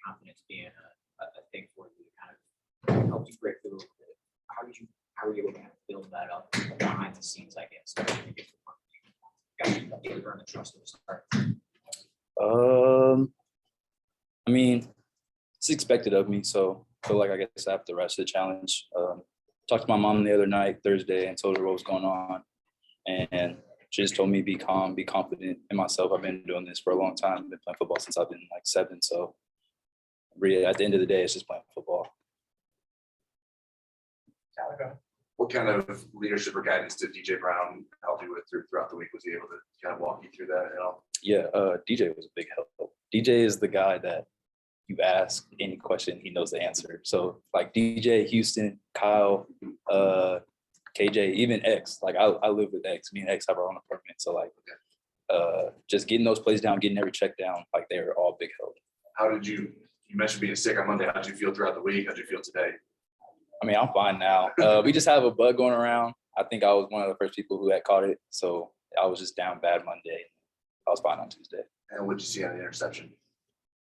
confidence being a thing for you, kind of helped you break through a little bit. How were you able to kind of build that up behind the scenes, I guess? Got to earn the trust of the start. I mean, it's expected of me, so I feel like I guess I have the rest of the challenge. Talked to my mom the other night, Thursday, and told her what was going on, and she just told me be calm, be confident in myself. I've been doing this for a long time. I've been playing football since I've been like 7, so really, at the end of the day, it's just playing football. What kind of leadership or guidance did DJ Brown help you with throughout the week? Was he able to kind of walk you through that at all? Yeah, DJ was a big help. DJ is the guy that you ask any question, he knows the answer. So like DJ, Houston, Kyle, KJ, even X. Like I live with X. Me and X have our own apartment. So like just getting those plays down, getting every check down, like they were all big help. How did you mentioned being sick on Monday. How did you feel throughout the week? How did you feel today? I mean, I'm fine now. We just have a bug going around. I think I was one of the first people who had caught it. So I was just down bad Monday. I was fine on Tuesday. And what did you see on the interception?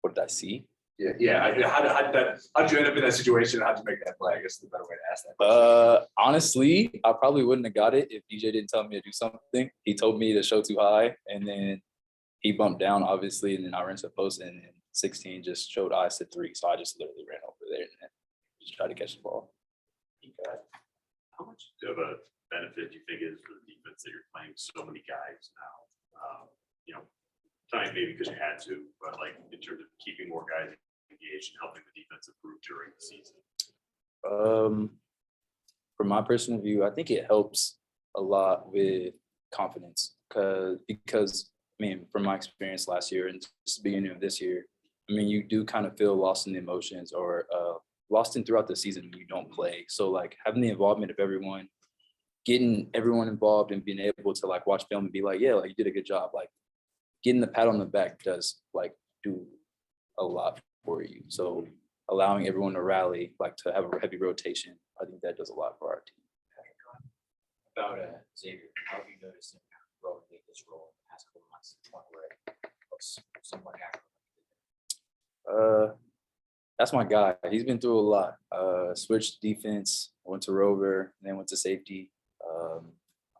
What did I see? Yeah. How did you end up in that situation? How did you make that play? I guess is the better way to ask that question. Honestly, I probably wouldn't have got it if DJ didn't tell me to do something. He told me to show too high, and then he bumped down, obviously, and then I ran to the post, and 16 just showed eyes to 3. So I just literally ran over there and just tried to catch the ball. How much of a benefit do you think is for the defense that you're playing so many guys now? Time maybe because you had to, but like in terms of keeping more guys engaged and helping the defense improve during the season? From my personal view, I think it helps a lot with confidence because I mean, from my experience last year and just the beginning of this year, I mean, you do kind of feel lost in the emotions or lost in throughout the season when you don't play. So like having the involvement of everyone, getting everyone involved and being able to like watch film and be like, yeah, like you did a good job. Like getting the pat on the back does like do a lot for you. So allowing everyone to rally, like to have a heavy rotation, I think that does a lot for our team. About Xavier, how have you noticed him growing in this role in the past couple of months? Where it looks somewhat natural. That's my guy. He's been through a lot. Switched defense, went to rover, and then went to safety.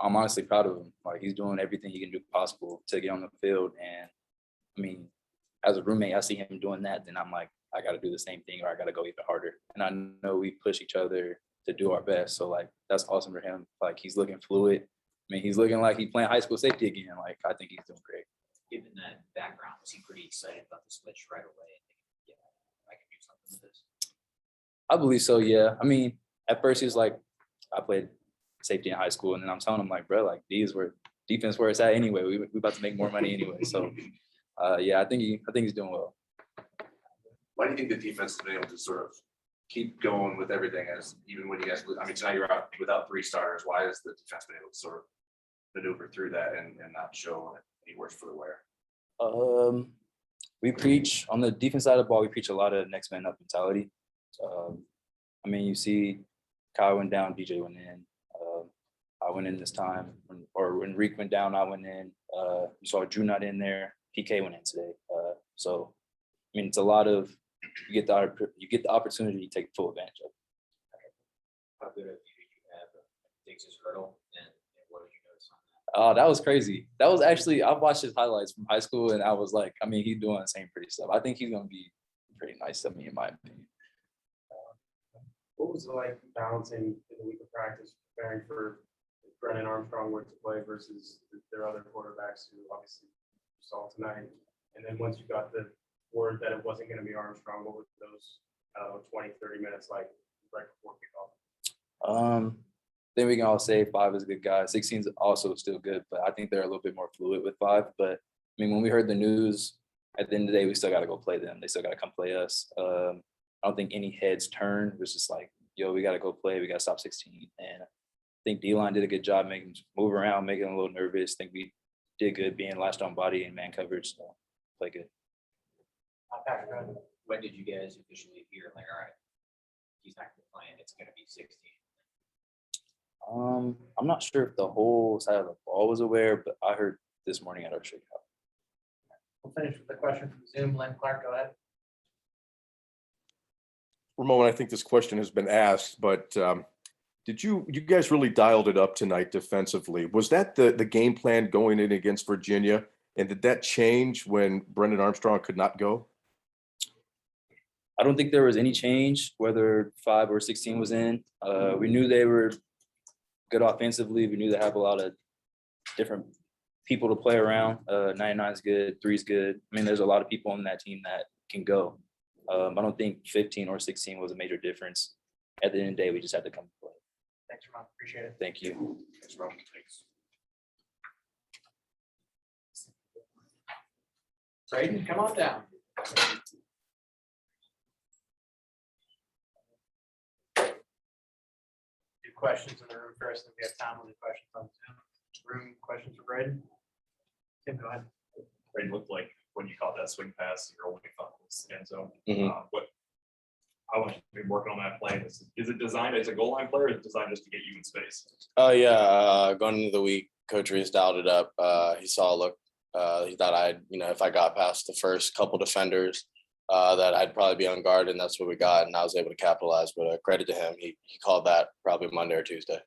I'm honestly proud of him. Like he's doing everything he can do possible to get on the field. And I mean, as a roommate, I see him doing that. Then I'm like, I got to do the same thing, or I got to go even harder. And I know we push each other to do our best. So like that's awesome for him. Like he's looking fluid. I mean, he's looking like he's playing high school safety again. Like I think he's doing great. Given that background, was he pretty excited about the switch right away? I can do something with this. I believe so, yeah. I mean, at first he was like, I played safety in high school, and then I'm telling him like, bro, like defense where it's at anyway. We about to make more money anyway. So, yeah, I think he's doing well. Why do you think the defense has been able to sort of keep going with everything as even when you guys? I mean, tonight you're out without 3 starters. Why has the defense been able to sort of maneuver through that and not show any worse for the wear? We preach on the defense side of the ball. We preach a lot of next man up mentality. I mean, you see, Kyle went down, DJ went in. I went in this time, when Reek went down, I went in. You saw Drew not in there. PK went in today. So, I mean, it's a lot of you get the opportunity to take full advantage of. How good of you have Diggs' hurdle, and what did you notice on that? Oh, that was crazy. That was actually, I've watched his highlights from high school, and I was like, I mean, he's doing the same pretty stuff. I think he's going to be pretty nice to me, in my opinion. What was it like balancing in the week of practice, preparing for Brennan Armstrong went to play versus their other quarterbacks who obviously you saw tonight? And then once you got the word that it wasn't going to be Armstrong, what were those 20, 30 minutes like right before kickoff? Then we can all say 5 is a good guy. 16 is also still good, but I think they're a little bit more fluid with 5. But I mean, when we heard the news, at the end of the day, we still got to go play them. They still got to come play us. I don't think any heads turned. It was just like, yo, we got to go play. We got to stop 16. And I think D-line did a good job making him move around, making him a little nervous. I think we did good being latched on body and man coverage. So play good. When did you guys officially hear, like, all right, he's not going to be playing, it's going to be 16? I'm not sure if the whole side of the ball was aware, but I heard this morning at our shakeout. We'll finish with a question from Zoom. Len Clark, go ahead. Ramon, I think this question has been asked, but did you guys really dialed it up tonight defensively? Was that the game plan going in against Virginia? And did that change when Brendan Armstrong could not go? I don't think there was any change, whether 5 or 16 was in. We knew they were good offensively. We knew they have a lot of different people to play around. 99 is good, 3 is good. I mean, there's a lot of people on that team that can go. I don't think 15 or 16 was a major difference. At the end of the day, we just had to come play. Thanks, Ron. Appreciate it. Thank you. Thanks, Ron. Thanks. Braden, come on down. Do questions in the room first, if we have time, we'll do questions on Zoom. Room questions for Braden? Tim, go ahead. Braden, looked like when you caught that swing pass, your only thought was end zone. Mhm. How much have you been working on that play? Is it designed as a goal line player, or is it designed just to get you in space? Oh yeah, going into the week, Coach Reese dialed it up. He saw a look. He thought I'd, if I got past the first couple defenders, that I'd probably be on guard, and that's what we got, and I was able to capitalize. But credit to him, he called that probably Monday or Tuesday.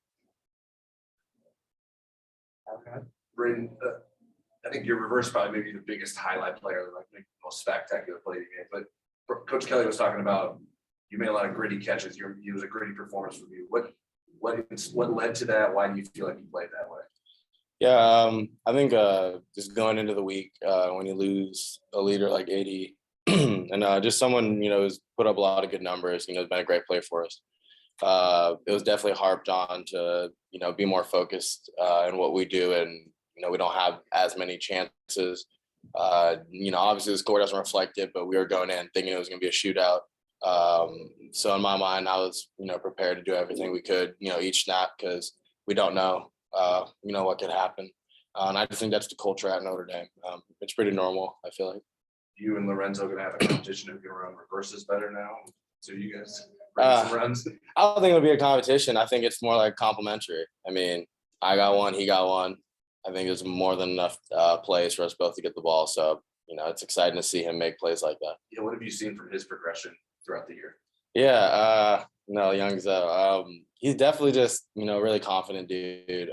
Okay. Braden, I think your reverse probably maybe the biggest highlight player, like the most spectacular play you made. But Coach Kelly was talking about you made a lot of gritty catches. It was a gritty performance from you. What led to that? Why do you feel like you played that way? Yeah, I think just going into the week, when you lose a leader like 80, and just someone who's put up a lot of good numbers, has been a great player for us. It was definitely harped on to be more focused in what we do, and we don't have as many chances. Obviously the score doesn't reflect it, but we were going in thinking it was going to be a shootout. So in my mind, I was prepared to do everything we could each snap, because we don't know what could happen. And I just think that's the culture at Notre Dame. It's pretty normal, I feel like. You and Lorenzo gonna have a competition who can run reverses better now. So you guys bring some runs. I don't think it'll be a competition. I think it's more like complimentary. I mean, I got one, he got one. I think there's more than enough plays for us both to get the ball. So, it's exciting to see him make plays like that. Yeah, what have you seen from his progression throughout the year? Yeah, Young's he's definitely just, really confident dude.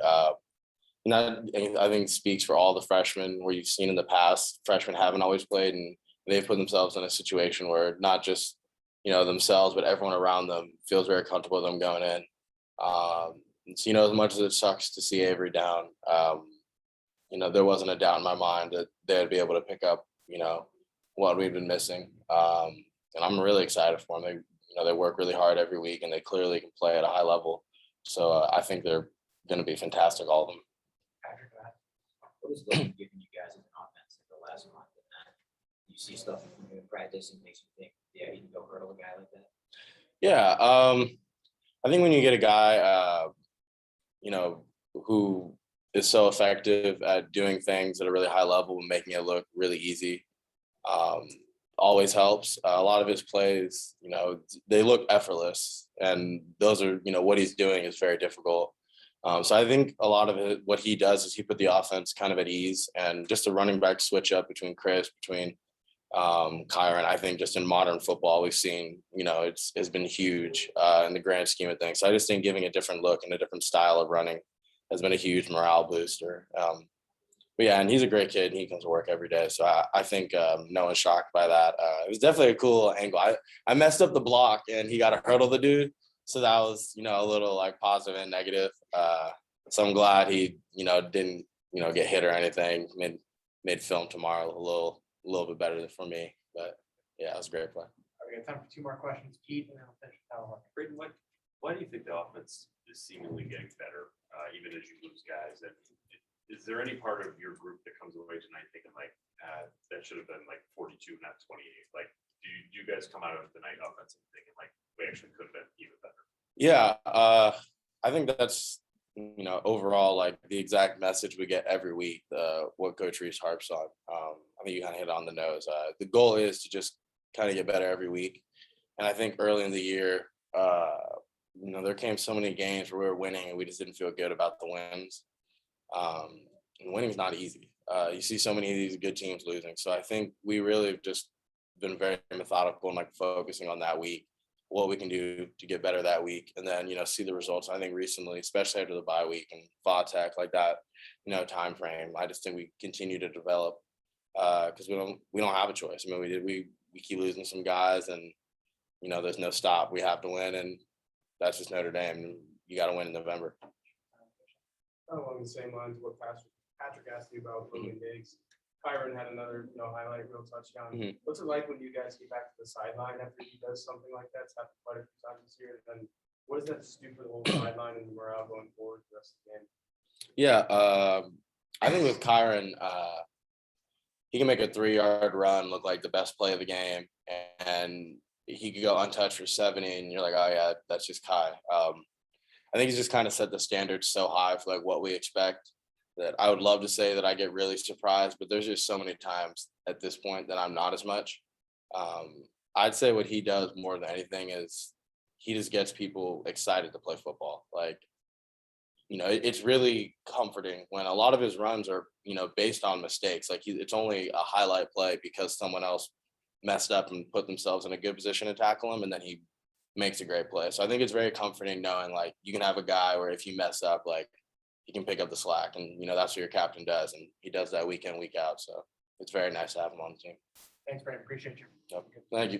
I think speaks for all the freshmen where you've seen in the past. Freshmen haven't always played, and they've put themselves in a situation where not just, themselves, but everyone around them feels very comfortable with them going in. So, as much as it sucks to see Avery down, there wasn't a doubt in my mind that they'd be able to pick up, what we've been missing. And I'm really excited for them. They work really hard every week, and they clearly can play at a high level. So I think they're going to be fantastic, all of them. Patrick, go ahead. What is Logan giving you guys as an offense like the last month? And that you see stuff from him in practice and makes you think, yeah, he can go hurdle a guy like that. Yeah, I think when you get a guy, who is so effective at doing things at a really high level and making it look really easy, always helps. A lot of his plays, they look effortless, and those are, what he's doing is very difficult. So I think a lot of it, what he does is he put the offense kind of at ease, and just a running back switch up between Chris, between Kyron. I think just in modern football, we've seen, it's been huge in the grand scheme of things. So I just think giving a different look and a different style of running has been a huge morale booster. But yeah, and he's a great kid, and he comes to work every day. So I think no one's shocked by that. It was definitely a cool angle. I messed up the block, and he got to hurdle the dude. So that was, a little like positive and negative. So I'm glad he, didn't, get hit or anything. Made film tomorrow a little bit better for me. But yeah, it was a great play. We got time for 2 more questions. Pete, and then I'll finish with Tyler. Braden, why do you think the offense is seemingly getting better, even as you lose guys? And is there any part of your group that comes away tonight thinking like that should have been like 42, not 28? Like, do you guys come out of the night offensive thinking like we actually could have been even better? Yeah, I think that's overall like the exact message we get every week. What Coach Reese harps on. I think you kind of hit it on the nose. The goal is to just kind of get better every week, and I think early in the year, there came so many games where we were winning and we just didn't feel good about the wins. And winning is not easy. You see so many of these good teams losing. So I think we really have just been very methodical and like focusing on that week. what we can do to get better that week, and then, see the results. I think recently, especially after the bye week and VOTech like that, time frame, I just think we continue to develop because we don't have a choice. I mean, we keep losing some guys, and there's no stop. We have to win, and that's just Notre Dame. You got to win in November. Along the same lines, what Patrick asked you about Logan Diggs. Kyron had another, highlight reel touchdown. Mhm. What's it like when you guys get back to the sideline after he does something like that? It's happened quite a few times this year. And then what does that just do for the whole sideline and the morale going forward the rest of the game? Yeah, I think with Kyron, he can make a 3-yard run look like the best play of the game, and he could go untouched for 70, and you're like, oh yeah, that's just Kai. I think he's just kind of set the standard so high for like what we expect that I would love to say that I get really surprised, but there's just so many times at this point that I'm not as much. I'd say what he does more than anything is he just gets people excited to play football. Like, it's really comforting when a lot of his runs are, based on mistakes. Like it's only a highlight play because someone else messed up and put themselves in a good position to tackle him, and then he makes a great play. So I think it's very comforting knowing like you can have a guy where if you mess up, like he can pick up the slack, and that's what your captain does, and he does that week in, week out. So it's very nice to have him on the team. Thanks, Brandon. Appreciate you. Yep. Thank you.